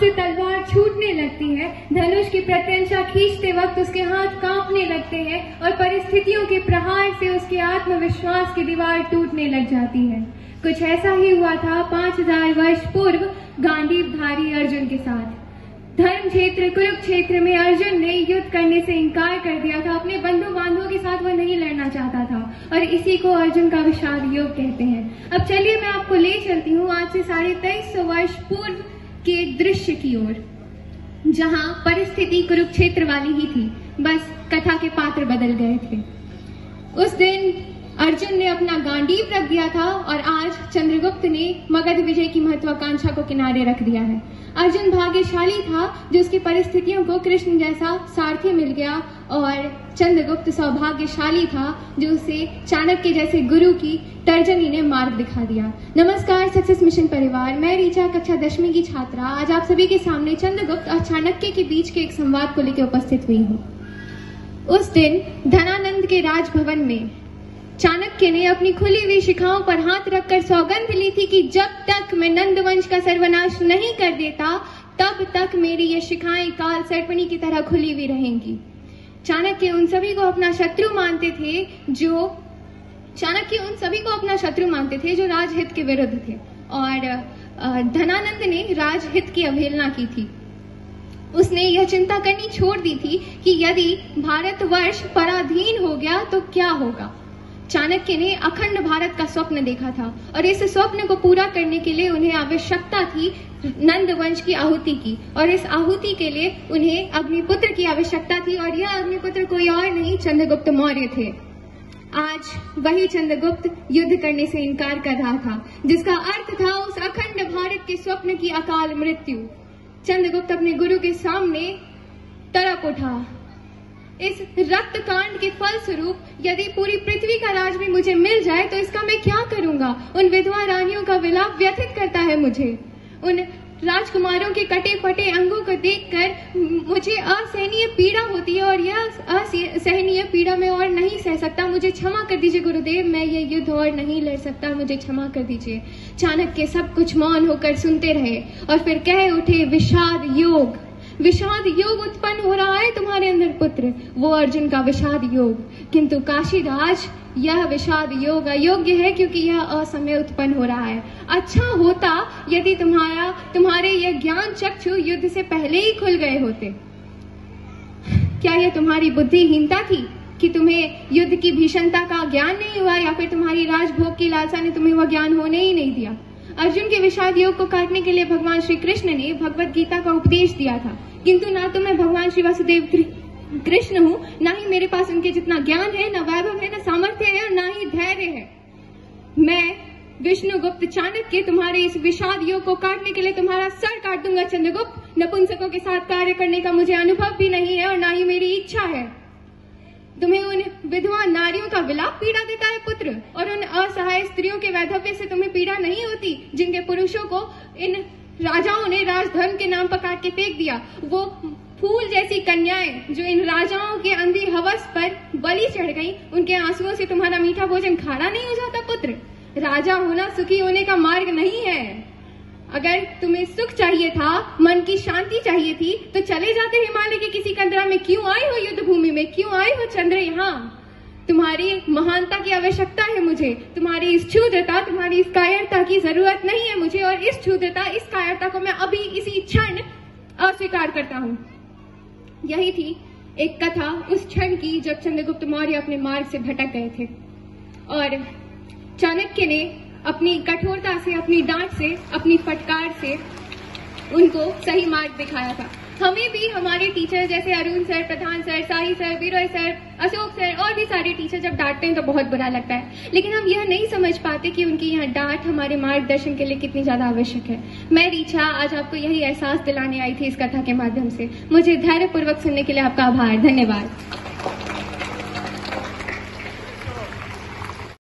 से तलवार छूटने लगती है, धनुष की प्रत्यंचा खींचते वक्त उसके हाथ कांपने लगते हैं और परिस्थितियों के प्रहार से उसके आत्मविश्वास की दीवार टूटने लग जाती है। कुछ ऐसा ही हुआ था 5000 वर्ष पूर्व गांडीवधारी अर्जुन के साथ। धर्म क्षेत्र कुरुक्षेत्र में अर्जुन ने युद्ध करने से इनकार कर दिया था। अपने बंधु बांधवों के साथ वह नहीं लड़ना चाहता था और इसी को अर्जुन का विषाद योग कहते हैं। अब चलिए मैं आपको ले चलती हूँ आज से 2350 वर्ष पूर्व के एक दृश्य की ओर, जहाँ परिस्थिति कुरुक्षेत्र वाली ही थी, बस कथा के पात्र बदल गए थे। उस दिन अर्जुन ने अपना गांडीव रख दिया था और आज चंद्रगुप्त ने मगध विजय की महत्वाकांक्षा को किनारे रख दिया है। अर्जुन भाग्यशाली था जो उसकी परिस्थितियों को कृष्ण जैसा सारथी मिल गया और चंद्रगुप्त सौभाग्यशाली था जो उसे चाणक्य जैसे गुरु की तर्जनी ने मार्ग दिखा दिया। नमस्कार सक्सेस मिशन परिवार, मैं रीचा कक्षा 10वीं की छात्रा आज आप सभी के सामने चंद्रगुप्त और चाणक्य के बीच के एक संवाद को लेकर उपस्थित हुई हूँ। उस दिन धनानंद के राजभवन में चाणक्य ने अपनी खुली हुई शिखाओं पर हाथ रखकर सौगंध ली थी कि जब तक मैं नंदवंश का सर्वनाश नहीं कर देता तब तक मेरी ये शिखाएं काल सर्पणी की तरह खुली हुई रहेंगी। चाणक्य उन सभी को अपना शत्रु मानते थे जो राजहित के विरुद्ध थे और धनानंद ने राजहित की अवहेलना की थी। उसने यह चिंता करनी छोड़ दी थी कि यदि भारतवर्ष पराधीन हो गया तो क्या होगा। चाणक्य ने अखंड भारत का स्वप्न देखा था और इस स्वप्न को पूरा करने के लिए उन्हें आवश्यकता थी नंदवंश की आहुति की और इस आहुति के लिए उन्हें अग्निपुत्र की आवश्यकता थी और यह अग्निपुत्र कोई और नहीं चंद्रगुप्त मौर्य थे। आज वही चंद्रगुप्त युद्ध करने से इनकार कर रहा था जिसका अर्थ था उस अखंड भारत के स्वप्न की अकाल मृत्यु। चंद्रगुप्त अपने गुरु के सामने तड़प उठा। इस रक्त कांड के फलस्वरूप यदि पूरी पृथ्वी का राज भी मुझे मिल जाए तो इसका मैं क्या करूंगा। उन विधवा रानियों का विलाप व्यथित करता है मुझे। उन राजकुमारों के कटे फटे अंगों को देखकर मुझे असहनीय पीड़ा होती है और यह असहनीय पीड़ा मैं और नहीं सह सकता। मुझे क्षमा कर दीजिए गुरुदेव, मैं ये युद्ध और नहीं लड़ सकता, मुझे क्षमा कर दीजिए। चाणक्य सब कुछ मौन होकर सुनते रहे और फिर कह उठे, विषाद योग उत्पन्न हो रहा है तुम्हारे अंदर पुत्र, वो अर्जुन का विषाद योग। किंतु काशीराज यह विषाद योग अयोग्य है क्योंकि यह असमय उत्पन्न हो रहा है। अच्छा होता यदि तुम्हारे यह ज्ञान चक्षु युद्ध से पहले ही खुल गए होते। क्या यह तुम्हारी बुद्धिहीनता थी कि तुम्हें युद्ध की भीषणता का ज्ञान नहीं हुआ या फिर तुम्हारी राजभोग की लालसा ने तुम्हें वह ज्ञान होने ही नहीं दिया। अर्जुन के विषाद योग को काटने के लिए भगवान श्री कृष्ण ने भगवत गीता का उपदेश दिया था, किंतु ना तो मैं भगवान श्री वासुदेव कृष्ण हूँ, ना ही मेरे पास उनके जितना ज्ञान है, ना वैभव है, ना सामर्थ्य है और ना ही धैर्य है। मैं विष्णुगुप्त चाणक्य तुम्हारे इस विषाद योग को काटने के लिए तुम्हारा सर काट दूंगा। चंद्रगुप्त, नपुंसकों के साथ कार्य करने का मुझे अनुभव भी नहीं है और ना ही मेरी इच्छा है। तुम्हें उन विधवा नारियों का विलाप पीड़ा देता है पुत्र, और उन असहाय स्त्रियों के वैधव्य से तुम्हें पीड़ा नहीं होती जिनके पुरुषों को इन राजाओं ने राजधर्म के नाम पर काट के फेंक दिया। वो फूल जैसी कन्याएं जो इन राजाओं के अंधी हवस पर बलि चढ़ गई, उनके आंसुओं से तुम्हारा मीठा भोजन खाना नहीं हो जाता पुत्र। राजा होना सुखी होने का मार्ग नहीं है। अगर तुम्हें सुख चाहिए था, मन की शांति चाहिए थी, तो चले जाते हिमालय के किसी कंदरा में। क्यों आए हो युद्ध भूमि में, क्यों आए हो चंद्र यहाँ? तुम्हारी महानता की आवश्यकता है मुझे, तुम्हारी इस क्षुद्रता, तुम्हारी इस कायरता की जरूरत नहीं है मुझे, और इस क्षुद्रता, इस कायरता को मैं अभी इसी क्षण अस्वीकार करता हूँ। यही थी एक कथा उस क्षण की जब चंद्रगुप्त मौर्य अपने मार्ग से भटक गए थे और चाणक्य ने अपनी कठोरता से, अपनी डांट से, अपनी फटकार से उनको सही मार्ग दिखाया था। हमें भी हमारे टीचर जैसे अरुण सर, प्रधान सर, साही सर, बीरोय सर, अशोक सर और भी सारे टीचर जब डांटते हैं तो बहुत बुरा लगता है, लेकिन हम यह नहीं समझ पाते कि उनकी यह डांट हमारे मार्गदर्शन के लिए कितनी ज्यादा आवश्यक है। मैं रीचा आज आपको यही एहसास दिलाने आई थी इस कथा के माध्यम से। मुझे धैर्यपूर्वक सुनने के लिए आपका आभार, धन्यवाद।